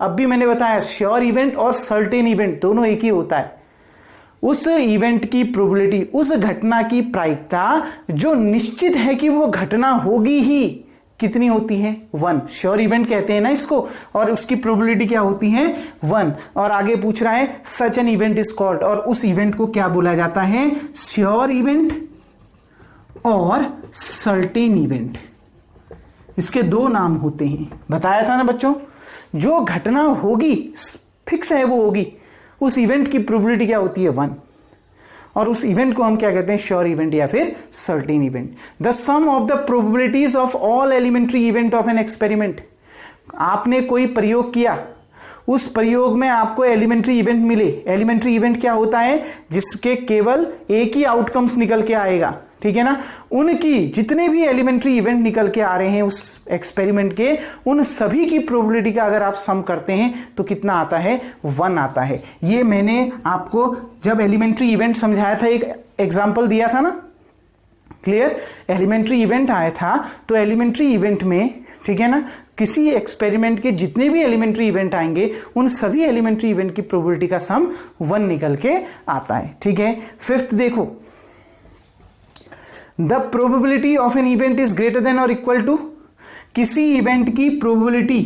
S1: अब भी मैंने बताया श्योर इवेंट और सर्टेन इवेंट दोनों एक ही होता है। उस इवेंट की प्रोबेबिलिटी, उस घटना की प्रायिकता जो निश्चित है कि वो घटना होगी ही, कितनी होती है, 1। श्योर इवेंट कहते हैं ना इसको, और उसकी प्रोबेबिलिटी क्या होती है, 1। और आगे पूछ रहा है such an event is called, और उस इवेंट को क्या बोला जाता है, श्योर इवेंट और सर्टेन इवेंट। इसके 2 नाम होते हैं, बताया था ना बच्चों, जो घटना होगी फिक्स है वो होगी, उस इवेंट की प्रोबेबिलिटी क्या होती है, 1, और उस इवेंट को हम क्या कहते हैं, श्योर इवेंट या फिर certain event. The sum of the probabilities of all elementary event of an experiment, आपने कोई प्रयोग किया, उस प्रयोग में आपको एलिमेंट्री इवेंट मिले। एलिमेंट्री इवेंट क्या होता है, जिसके केवल एक ही आउटकम्स निकल के आएगा, ठीक है ना, उनकी जितने भी एलिमेंट्री इवेंट निकल के आ रहे हैं उस एक्सपेरिमेंट के, उन सभी की प्रोबेबिलिटी का अगर आप सम करते हैं तो कितना आता है, 1 आता है। ये मैंने आपको जब एलिमेंट्री इवेंट समझाया था, एक एग्जांपल दिया था ना, क्लियर, एलिमेंट्री इवेंट आया था, तो एलिमेंट्री इवेंट में, ठीक है ना, किसी एक्सपेरिमेंट के जितने भी एलिमेंट्री इवेंट आएंगे उन सभी एलिमेंट्री इवेंट की प्रोबेबिलिटी का सम 1 निकल के आता है, ठीक है। 5th देखो, the probability of an event is greater than और इक्वल टू किसी इवेंट की प्रोबेबिलिटी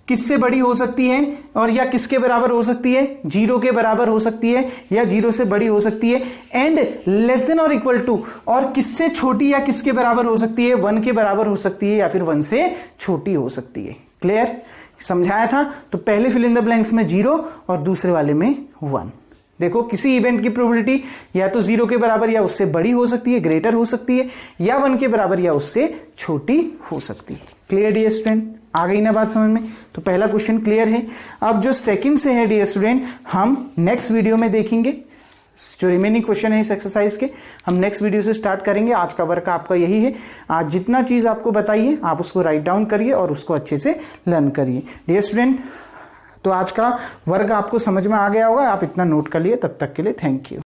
S1: किससे बड़ी हो सकती है और या किसके बराबर हो सकती है, 0 के बराबर हो सकती है या 0 से बड़ी हो सकती है, एंड लेस देन और इक्वल टू, और किससे छोटी या किसके बराबर हो सकती है, 1 के बराबर हो सकती है या फिर 1 से छोटी हो सकती है। क्लियर, समझाया था। तो पहले फिल इन द ब्लैंक्स में 0 और दूसरे वाले में 1। देखो किसी इवेंट की प्रोबेबिलिटी या तो 0 के बराबर या उससे बड़ी हो सकती है, ग्रेटर हो सकती है, या 1 के बराबर या उससे छोटी हो सकती है। क्लियर डियर स्टूडेंट, आ गई ना बात समझ में? तो पहला क्वेश्चन क्लियर है। अब जो सेकंड से है डियर स्टूडेंट, हम नेक्स्ट वीडियो में देखेंगे। जो रिमेनिंग क्वेश्चन है इस एक्सरसाइज के हम नेक्स्ट वीडियो से स्टार्ट करेंगे। आज का वर्क आपका यही है। आज जितना चीज आपको बताइए आप उसको राइट डाउन करिए और उसको अच्छे से लर्न करिए डियर स्टूडेंट। तो आज का वर्क आपको समझ में आ गया होगा, आप इतना नोट कर लिए। तब तक के लिए थैंक यू।